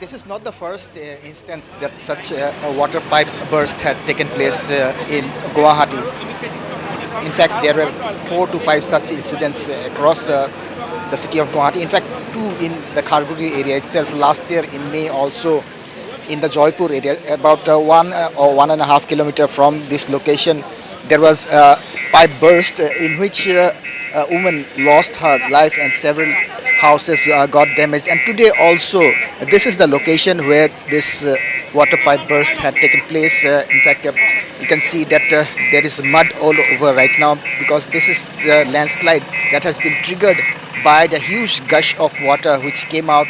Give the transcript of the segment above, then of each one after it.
This is not the first instance that such a water pipe burst had taken place in Guwahati. In fact, there were 4 to 5 such incidents across the city of Guwahati. In fact, two in the Kharguri area itself. Last year in May, also in the Jaipur area, about 1 or 1.5 kilometer from this location, there was a pipe burst in which a woman lost her life and several houses got damaged. And today also, this is the location where this water pipe burst had taken place. In fact, you can see that there is mud all over right now because this is the landslide that has been triggered by the huge gush of water which came out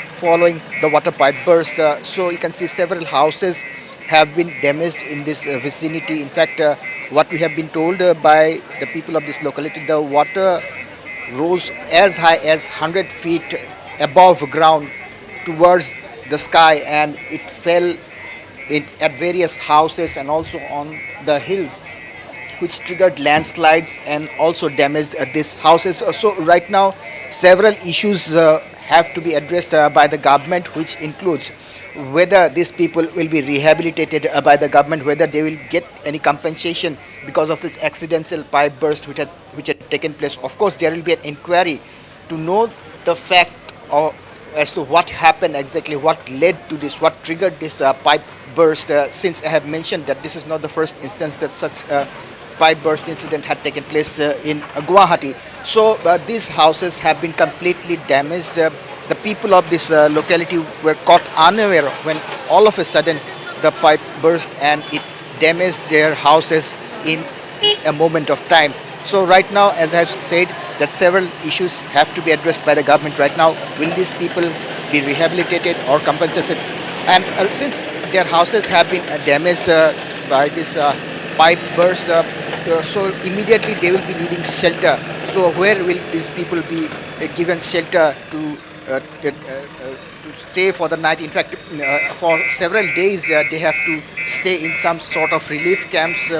following the water pipe burst. So you can see several houses have been damaged in this vicinity. In fact, what we have been told by the people of this locality, the water rose as high as 100 feet above ground towards the sky, and it fell at various houses and also on the hills, which triggered landslides and also damaged these houses. So right now, several issues have to be addressed by the government, which includes whether these people will be rehabilitated by the government, whether they will get any compensation because of this accidental pipe burst which had taken place. Of course, there will be an inquiry to know the fact of, as to what happened exactly, what led to this, what triggered this pipe burst. Since I have mentioned that this is not the first instance that such pipe burst incident had taken place in Guwahati. So these houses have been completely damaged. The people of this locality were caught unaware when all of a sudden the pipe burst and it damaged their houses in a moment of time. So right now, as I have said, that several issues have to be addressed by the government right now. Will these people be rehabilitated or compensated? And since their houses have been damaged by this pipe burst, so immediately they will be needing shelter. So where will these people be given shelter to stay for the night? In fact, for several days they have to stay in some sort of relief camps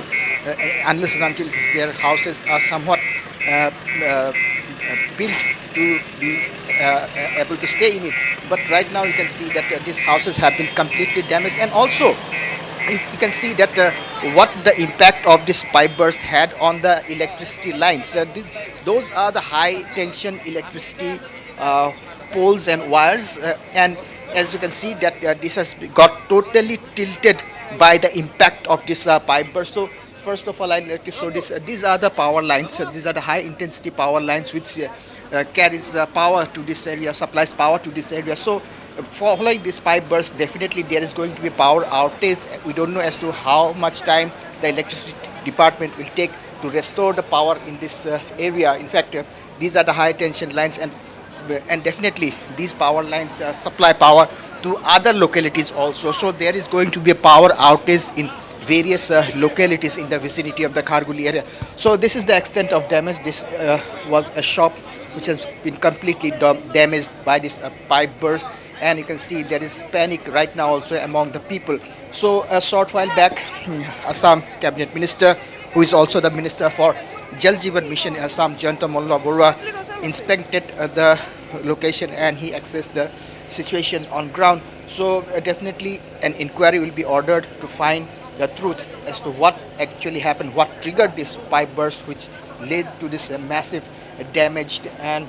unless and until their houses are somewhat uh, uh, built to be able to stay in it. But right now you can see that these houses have been completely damaged, and also you can see that what the impact of this pipe burst had on the electricity lines. Those are the high tension electricity poles and wires, and as you can see that this has got totally tilted by the impact of this pipe burst. So first of all, I'd like to show this. These are the power lines. These are the high intensity power lines which carries power to this area, supplies power to this area. So following this pipe burst, definitely there is going to be power outage. We don't know as to how much time the electricity department will take to restore the power in this area. In fact, these are the high tension lines, and definitely these power lines supply power to other localities also. So there is going to be a power outage in various localities in the vicinity of the Kharguli area. So this is the extent of damage. This was a shop which has been completely damaged by this pipe burst, and you can see there is panic right now also among the people. So a short while back, Assam cabinet minister, who is also the minister for Jal Jeevan Mission in Assam, Jayanta Molla Borua, inspected the location and he assessed the situation on ground. So definitely an inquiry will be ordered to find the truth as to what actually happened, what triggered this pipe burst which led to this massive damage. And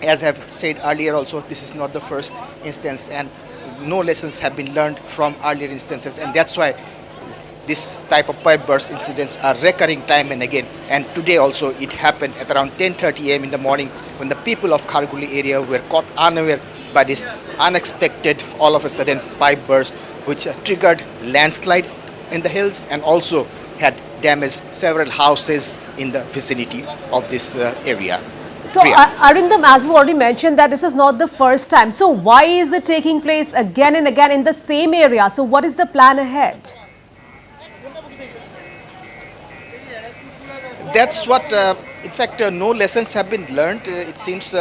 as I've said earlier also, this is not the first instance, and no lessons have been learned from earlier instances, and that's why this type of pipe burst incidents are recurring time and again. And today also it happened at around 10:30 a.m. in the morning when the people of Kharguli area were caught unaware by this unexpected, all of a sudden pipe burst which triggered landslide in the hills and also had damaged several houses in the vicinity of this area. So, Priya. Arindam, as you already mentioned, that this is not the first time. So, why is it taking place again and again in the same area? So, what is the plan ahead? That's what, in fact, no lessons have been learned, it seems,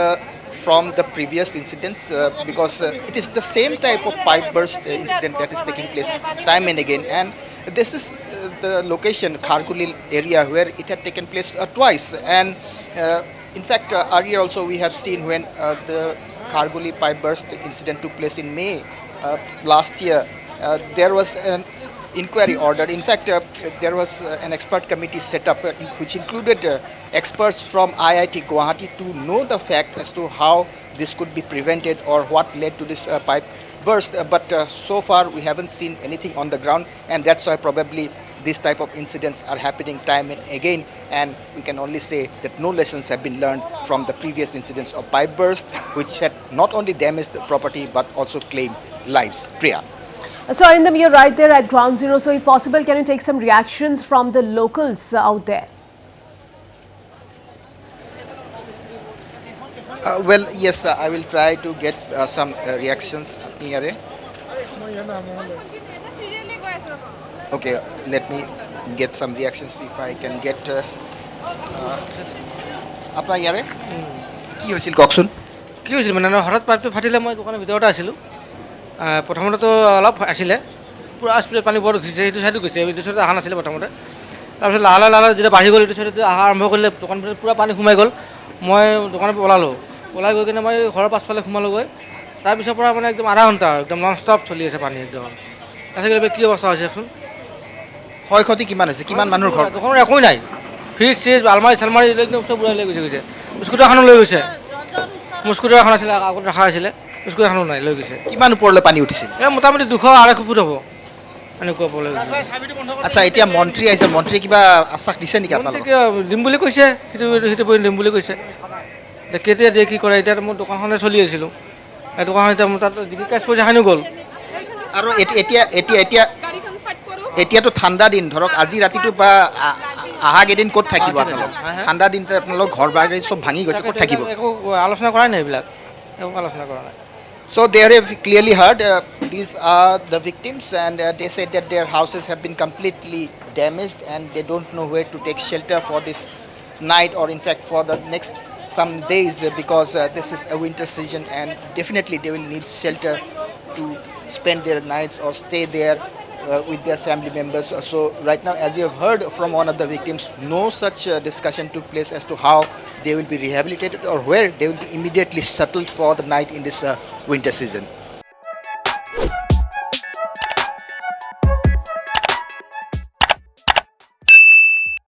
from the previous incidents, because it is the same type of pipe burst incident that is taking place time and again. And this is the location, Kharguli area, where it had taken place twice. And in fact, earlier also we have seen when the Kharguli pipe burst incident took place in May last year, there was an inquiry ordered. In fact, there was an expert committee set up which included experts from IIT Guwahati to know the fact as to how this could be prevented or what led to this pipe burst. But so far, we haven't seen anything on the ground, and that's why probably these type of incidents are happening time and again, and we can only say that no lessons have been learned from the previous incidents of pipe burst, which had not only damaged the property but also claimed lives. Priya. So Arindam, you're right there at ground zero. So if possible, can you take some reactions from the locals out there? Well, yes, I will try to get some reactions. Here. Okay, let me get some reactions if I can get. আপোনাৰ ইয়াৰে কি হৈছিল কওকচোন কি হৈছিল মানে হঠাৎ পাইপটো ফাটিলে মই দোকানৰ ভিতৰতে আছিলোঁ প্ৰথমতেতো অলপ আছিলে পূৰা স্পীডত পানী বৰ উঠিছে সেইটো চাইডত গৈছে এইটো চাইডত অহা নাছিলে প্ৰথমতে তাৰপিছত লাহে লাহে যেতিয়া বাঢ়ি গ'ল এইটো চাইডত অহা আৰম্ভ কৰিলে দোকানৰ ভিতৰত পূৰা পানী সোমাই গ'ল মই দোকানৰ পৰা ওলাই গৈ কিনে মই ঘৰৰ পাছফালে সোমালোগৈ তাৰপিছৰ পৰা মানে একদম আধা ঘণ্টা একদম নন ষ্টপ চলি আছে পানী একদম তাৰপিছত কি অৱস্থা হৈছে এখন ক্ষয় ক্ষতি কিমান হৈছে কিমান মানুহৰ ঘৰ দোকানৰ একোৱেই নাই ফ্ৰিজ চিজ আলমাৰি চালমাৰি একদম চব উৰাই লৈ গৈছে স্কুটাৰ এখনো লৈ গৈছে মোৰ স্কুটাৰ এখন আছিলে আগত ৰখা আছিলে স্কুটাৰ এখনো নাই লৈ গৈছে কিমান ওপৰলৈ পানী উঠিছিল এই মোটামুটি 200-250 ফুট হ'ব এনেকুৱা ওপৰলৈ আচ্ছা এতিয়া মন্ত্ৰী আহিছে মন্ত্ৰীয়ে কিবা আশ্বাস দিছে নেকি আপোনালোকক দিম বুলি কৈছে সেইটো দিম বুলি কৈছে কেতিয়া দিয়ে কি কৰে এতিয়া মোৰ দোকানখনে চলি আছিলোঁ এই দোকানখন এতিয়া মোৰ তাত কেছ পইচাখিনিও গ'ল আৰু এতিয়াতো ঠাণ্ডা দিন ধৰক আজি ৰাতিটো বা আহা কেইদিন ক'ত থাকিব আপোনালোক ঠাণ্ডা দিনতে আপোনালোক ঘৰ বাৰী চব ভাঙি গৈছে ক'ত থাকিব একো আলোচনা কৰাই নাই এইবিলাক একো আলোচনা কৰা নাই So they have clearly heard these are the victims, and they said that their houses have been completely damaged and they don't know where to take shelter for this night or in fact for the next some days because this is a winter season and definitely they will need shelter to spend their nights or stay there with their family members. So right now, as you have heard from one of the victims, no such discussion took place as to how they will be rehabilitated or where they will be immediately settled for the night in this winter season.